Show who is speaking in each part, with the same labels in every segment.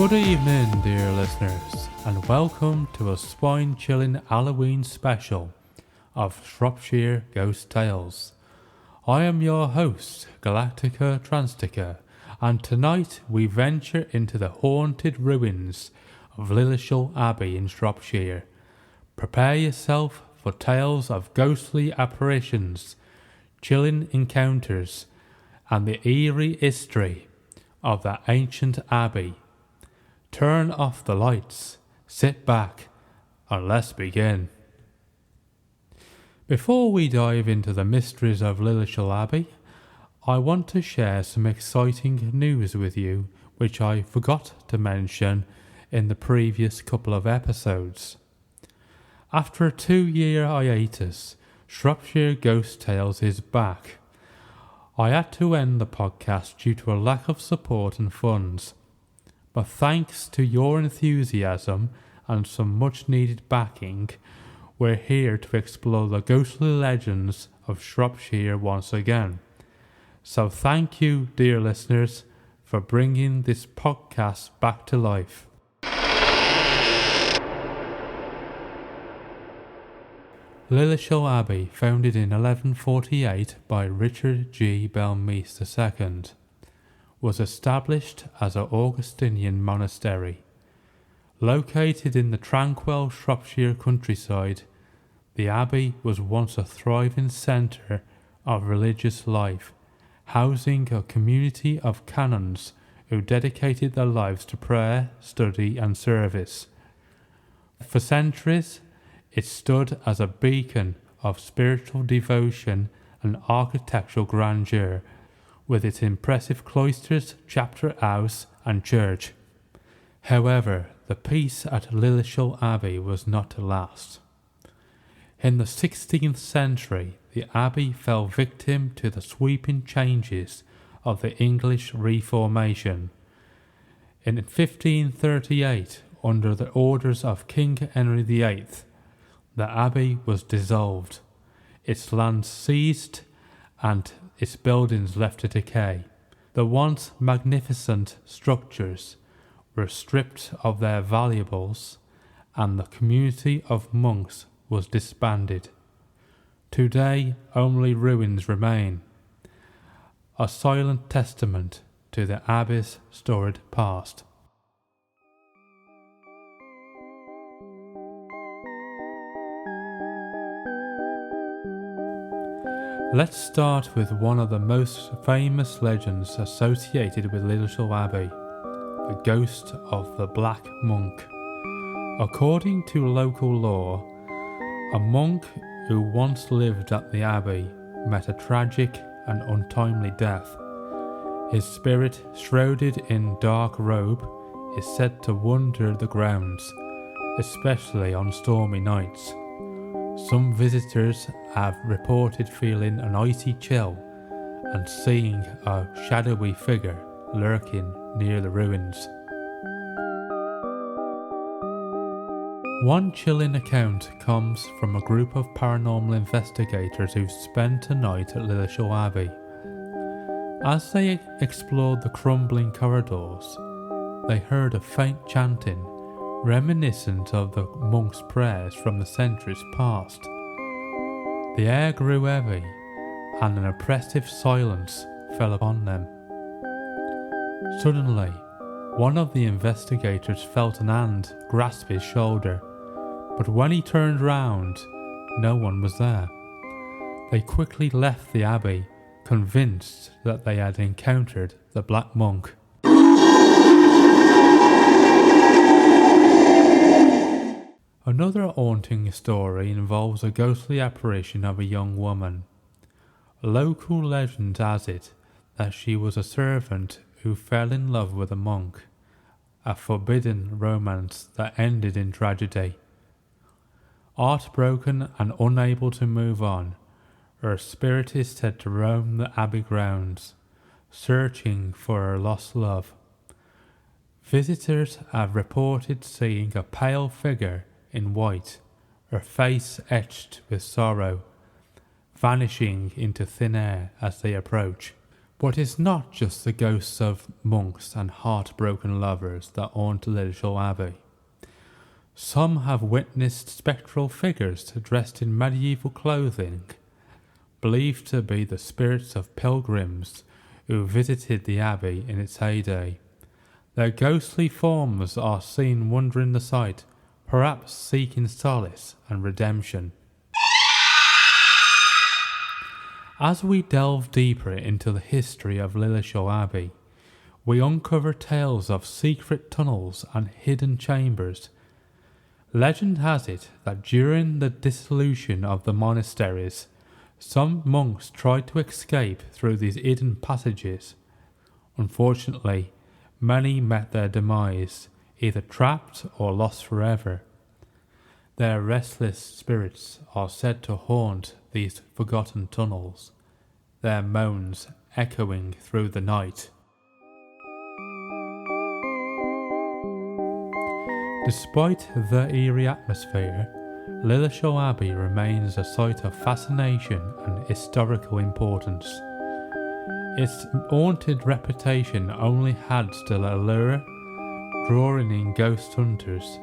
Speaker 1: Good evening, dear listeners, and welcome to a spine-chilling Halloween special of Shropshire Ghost Tales. I am your host, Galactica Transtica, and tonight we venture into the haunted ruins of Lilleshall Abbey in Shropshire. Prepare yourself for tales of ghostly apparitions, chilling encounters, and the eerie history of that ancient abbey. Turn off the lights, sit back, and let's begin. Before we dive into the mysteries of Lilleshall Abbey, I want to share some exciting news with you which I forgot to mention in the previous couple of episodes. After a 2-year hiatus, Shropshire Ghost Tales is back. I had to end the podcast due to a lack of support and funds, but thanks to your enthusiasm and some much needed backing, we're here to explore the ghostly legends of Shropshire once again. So thank you, dear listeners, for bringing this podcast back to life. Lilleshall Abbey, founded in 1148 by Richard G. Belmeese II, was established as an Augustinian monastery. Located in the tranquil Shropshire countryside, the abbey was once a thriving centre of religious life, housing a community of canons who dedicated their lives to prayer, study and service. For centuries, it stood as a beacon of spiritual devotion and architectural grandeur, with its impressive cloisters, chapter house and church. However, the peace at Lilleshall Abbey was not to last. In the 16th century, the abbey fell victim to the sweeping changes of the English Reformation. In 1538, under the orders of King Henry VIII, the abbey was dissolved, its lands seized, and its buildings left to decay. The once magnificent structures were stripped of their valuables, and the community of monks was disbanded. Today only ruins remain, a silent testament to the abbey's storied past. Let's start with one of the most famous legends associated with Lilleshall Abbey, the ghost of the Black Monk. According to local lore, a monk who once lived at the abbey met a tragic and untimely death. His spirit, shrouded in dark robe, is said to wander the grounds, especially on stormy nights. Some visitors have reported feeling an icy chill and seeing a shadowy figure lurking near the ruins. One chilling account comes from a group of paranormal investigators who spent a night at Lilleshall Abbey. As they explored the crumbling corridors, they heard a faint chanting, reminiscent of the monks' prayers from the centuries past. The air grew heavy, and an oppressive silence fell upon them. Suddenly, one of the investigators felt an hand grasp his shoulder, but when he turned round, no one was there. They quickly left the abbey, convinced that they had encountered the Black Monk. Another haunting story involves a ghostly apparition of a young woman. Local legend has it that she was a servant who fell in love with a monk, a forbidden romance that ended in tragedy. Heartbroken and unable to move on, her spirit is said to roam the abbey grounds, searching for her lost love. Visitors have reported seeing a pale figure in white, her face etched with sorrow, vanishing into thin air as they approach. But it's not just the ghosts of monks and heartbroken lovers that haunt Lilleshall Abbey. Some have witnessed spectral figures dressed in medieval clothing, believed to be the spirits of pilgrims who visited the abbey in its heyday. Their ghostly forms are seen wandering the site, perhaps seeking solace and redemption. As we delve deeper into the history of Lilleshall Abbey, we uncover tales of secret tunnels and hidden chambers. Legend has it that during the dissolution of the monasteries, some monks tried to escape through these hidden passages. Unfortunately, many met their demise, either trapped or lost forever. Their restless spirits are said to haunt these forgotten tunnels, their moans echoing through the night. Despite the eerie atmosphere, Lilleshall Abbey remains a site of fascination and historical importance. Its haunted reputation only adds to the allure, drawing in ghost hunters,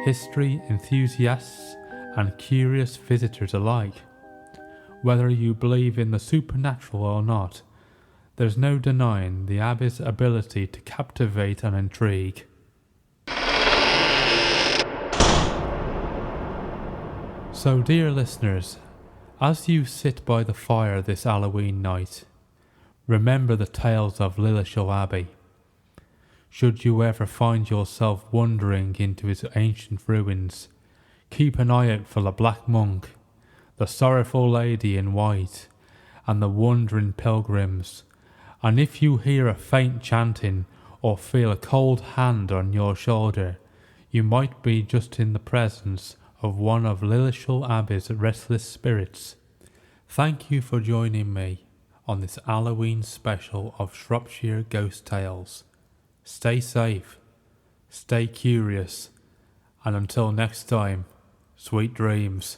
Speaker 1: history enthusiasts, and curious visitors alike. Whether you believe in the supernatural or not, there's no denying the Abbey's ability to captivate and intrigue. So, dear listeners, as you sit by the fire this Halloween night, remember the tales of Lilleshall Abbey. Should you ever find yourself wandering into its ancient ruins, keep an eye out for the Black Monk, the sorrowful lady in white, and the wandering pilgrims. And if you hear a faint chanting or feel a cold hand on your shoulder, you might be just in the presence of one of Lilleshall Abbey's restless spirits. Thank you for joining me on this Halloween special of Shropshire Ghost Tales. Stay safe, stay curious, and until next time, sweet dreams.